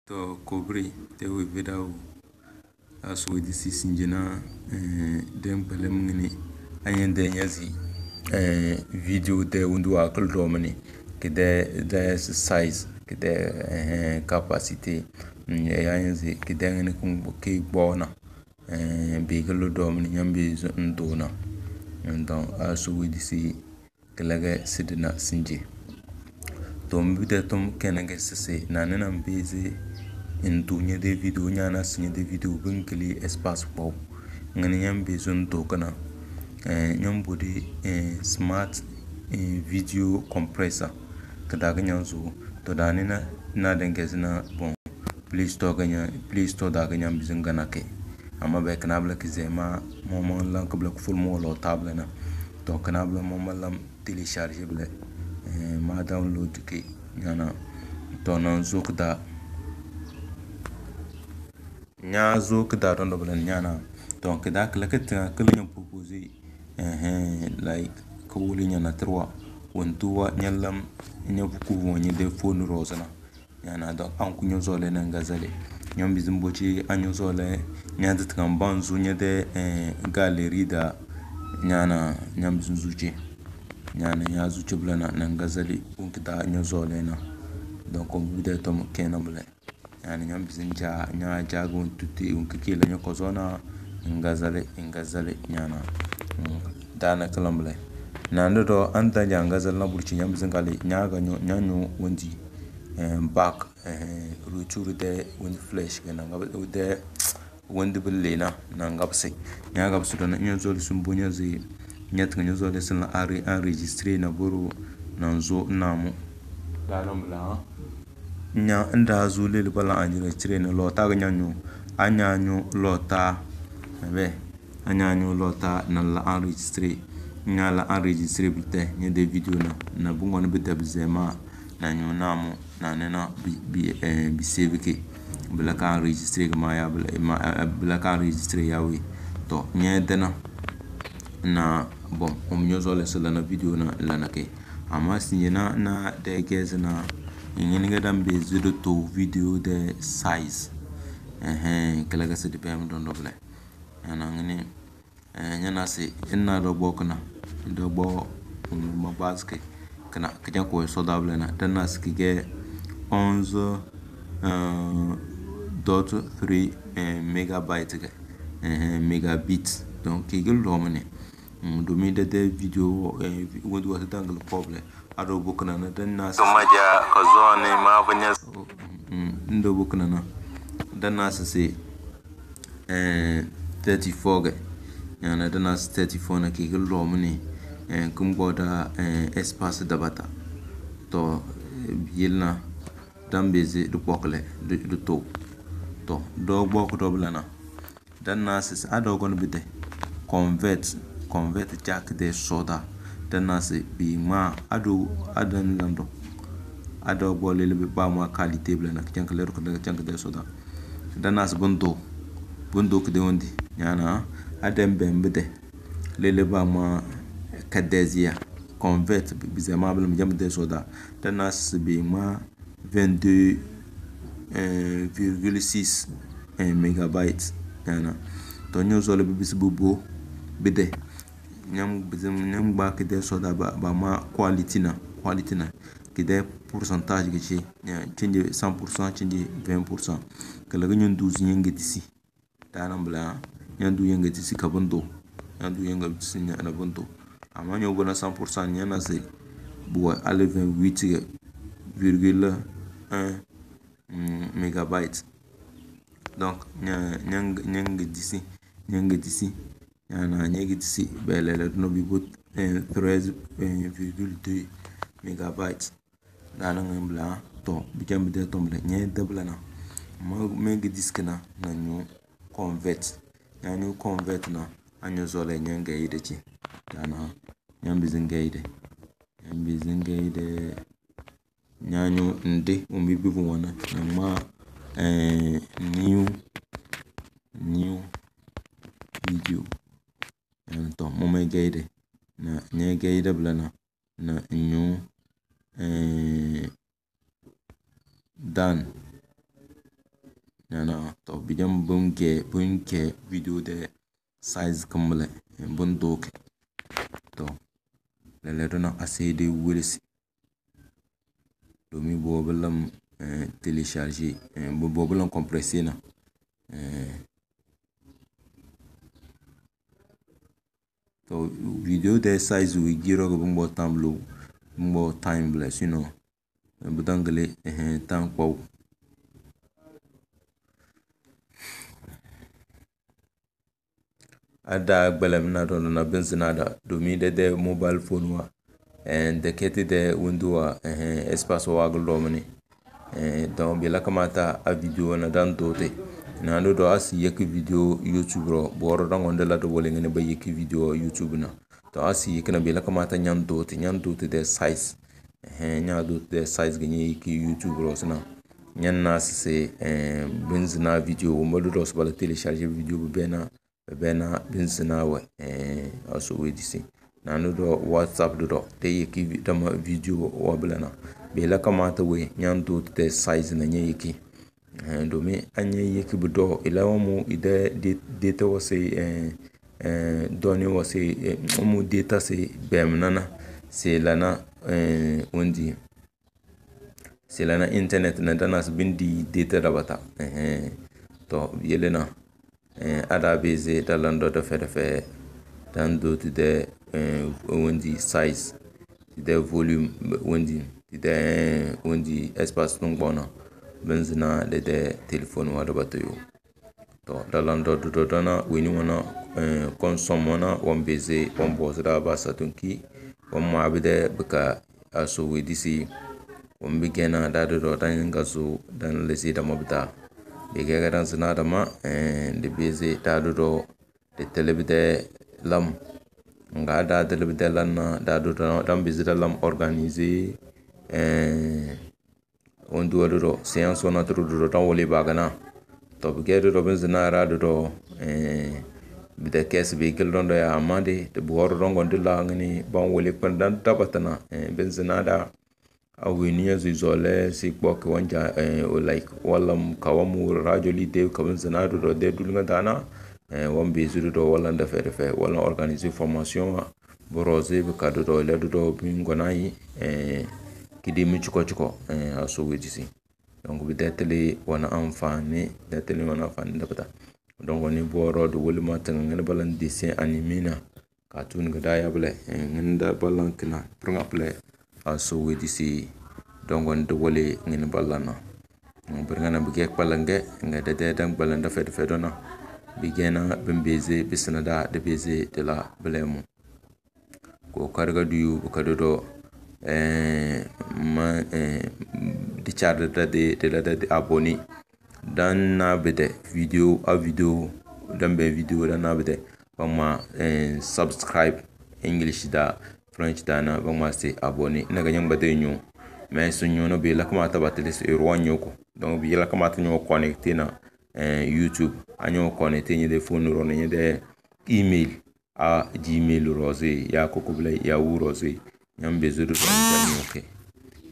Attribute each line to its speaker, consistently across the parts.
Speaker 1: To cobri te we vidao aso di si sinjina dem pelem ngini ayende nyazi video de undu akul domani kede exercise kede capacity ayanzi kede ngini kun ke bona be gelo domani nyambi ndona donc aso di si kelage sidina sinje tom bide tom kenenge sese nanena mbezi intunya de video nyana sinye de video binkili espace pop ngani nyambe zon to kana nyambodi smart video compressor kada ganya zo to danina na dengezina bon play store da ganya bizingana ke amma be kana bla kizema momon lan kabla full mo lo table na to kana bla momon lam télécharger bla ma download ke nyana to non zokda nya zo kda don do blan nyana donc da kala ketin kala nyam proposer like ko wuli nyana trois wontuwa nyallam nya buku wonye de phone rozana nyana donc an kunyo zole na ngazale nyam bizimbochi anyo zole nya ditkan banzu nya de galerie da nyana nyam zunzuche nyana nya zuche blana na ngazale unkida anyo zole na donc on bude to kena bla yani nyam bizinja nya jago tuti unkikila nya kozona ngazale nyana dana kalambla nando do anta ngazal na burchi nyam bizingale nya ga nyanyo wondi back retour de wind flash ga nanga de wondi billena nanga bse nya ga bsu do nya zol sumbunya zi nyat nya zol sen enregistrer na buru nanzo namu dalambla nya nda zule le bala anjira trene lota ga anyanyo lota be anyanyo lota na la enregistrer nya la enregistrer bite nya de video na bungon bite bizema na nyu namu na nena bi save ke bla ka enregistrer ma ya bla ka enregistrer yawe to nya dena na bon nyo zole sala na video na lana ke amma sinyena na de gezna ingin ga dambe zido to video de size kala ga se de pem don doble ana ngini nyana se inna do bokna do bo ma baske kana kanya ko so dable na dan nas ki ge 11.3 megabyte ga megabit donc ki gel do mane do mi de video wodu wa dangle problem ado bokna na dan nas
Speaker 2: maja ko zone ma banya
Speaker 1: ndo bokna na dan nas se 34 ga yana dan nas 34 na ke gelo mini kum goda espace dabata to yelna dambeze du pokle du to do bok do blana dan nas ado gon bide convert jack de soda dan nas bi ma adan lando ado bolele be ba ma qualité blana kyan kale ko daga kyan de soda dan nas bundo ko de wondi nyana adam bembede lele ba ma kadezia convert bizema blam jam de soda dan nas bi ma 22,6 megabytes yana to nyo zole bis bubo bide nyam ba ke de soda ba ma quality na ke de pourcentage ke ci change 100% change 20% kala nyon 12 nyenge tisi tanam bla nyandu yenge tisi kabundo nyandu yenge tisi na bundo amma nyo bona 100% nyana se bo ale 28,1 megabytes donc nyenge tisi yana nyenge tisi belele no bi bot 13,2 megabytes dana ngambla to bijam de tomle nye debla na mega disk na nyu convert na anyo zole nyenge ide chi dana nyambi zingeide nyanyo nde umbibi wana na ma new video to moma geide na nye geide blana na new 'done yana to bidem bunke video de size kamle bun doke to lele dona asede wilisi domi bobelam télécharger bobelam compresser na to video de size we giro go bumbo tamlo bumbo time bless you know budangale tan kwa ada gbalem na don na benzinada domi de mobile phone wa de kete de window espace wa glomani donc bi la kamata a video na dan dote na do asi yek video YouTube ro boro dango de la do wole ngene ba yek video YouTube na to asi yek na bi la kamata nyan dote de size nya dote de size ganye yek YouTube ro sana nyan na se benzina video mo do so bala télécharger video bena benzina wa aso we disi na do WhatsApp do de yek dama video wa bala be la kamata we nyan dote de size na nya yek domin an yi yake budo ilawa mu ida data wase doni wase mu data se bemnana se lana undi se lana internet na dana bindi data rabata to yelena ada beze dalando da fe dan do de undi size de volume undi espace non bona benzina de telephone wa batayo to dalando do dana weni wana consomona wan beze wan bozra ba satunki wan mabide baka aso we disi wan bigena da do dan gazo dan lesi da mabda bege ga dan zina da ma de beze da do de telebide lam nga da telebide lan da do dan beze da lam organiser on do séance on a do tan wole bagana to be do benzina ra do bida kes vehicle don ya amade de bor rongo de la ngani ban wole pandan tabatana benzina da awiniya zizole si bok wanja like walam kawamu rajoli de benzina do de dulnga dana wan bezu do wala da fe wala organiser formation borose be kado do le do bingonai kidi mi chuko aso wejisi donc bi detele wana amfani da bata donc woni boro do woli matan ngene balan dessin animé na cartoon ga daya bale ngenda balan kina pranga play aso wejisi donc won do woli ngene balana ngana bi gek balange ngada de dang balan da fe dona bi gena bembeze bisnada de beze de la blemu ko karga du ko do di charge de abonné dan na bede video dan be video dan na bede bama subscribe English da French da na bama se abonné na ganyan bade nyu mais sunyo no be la kamata batele se roanyo ko donc bi la kamata nyo connecter na YouTube anyo connecter ni de phone ro ni de email a Gmail rose ya ko bla ya rose nyam bezu do janyo ke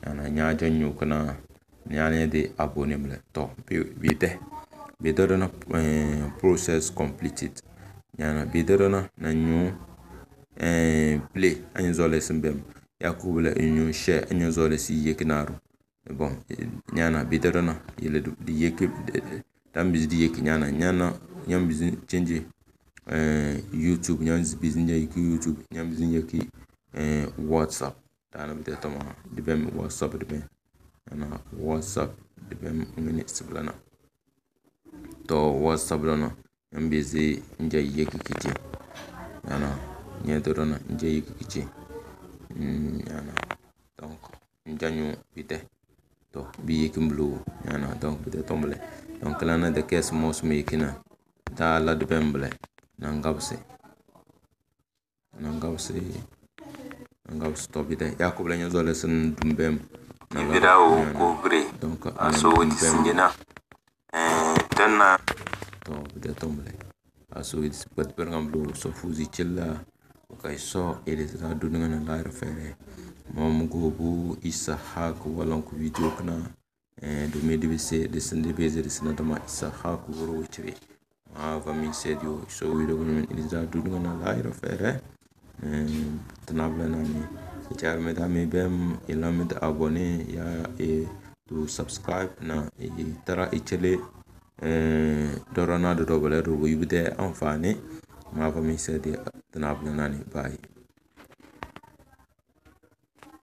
Speaker 1: ana nya janyo kana nyane de abonné mle to be do na process completed nyana be do na nyu play anyo zole simbem ya ko bla nyu share anyo zole si yekinaru bon nyana be do na yele di yeke tam bizi di yeke nyana nyam bizi change YouTube nyam bizi nyaki YouTube nyam bizi nyaki WhatsApp dana bide tama dibem WhatsApp dibem ana WhatsApp dibem ngini siblana to WhatsApp lana mbeze nje yeki kiti ana nyedo na nje yeki kiti ana donc njanyu bide to bi yeki mblu ana donc bide tomble donc lana de caisse mos mekina da la dibem ble nangabse stop ide yakob la nyozo lesson dumbem
Speaker 2: video ko gre
Speaker 1: donc
Speaker 2: aso woni singena tanna
Speaker 1: to bide tomble aso widi pat berngam so fuzi chilla kay so ele ta dunga na la refere mom go bu isa hak wala ko video kana domin da bise da sun da bai zai suna da ma isa haku wuro wuce ma va mi sedio so video min ilza dudu na laira fere tanabla na ni jar me da me bem ilam da abonné ya to subscribe na tara ichele dorana da dobale do yibde amfani ma va mi sedio tanabla na ni bye.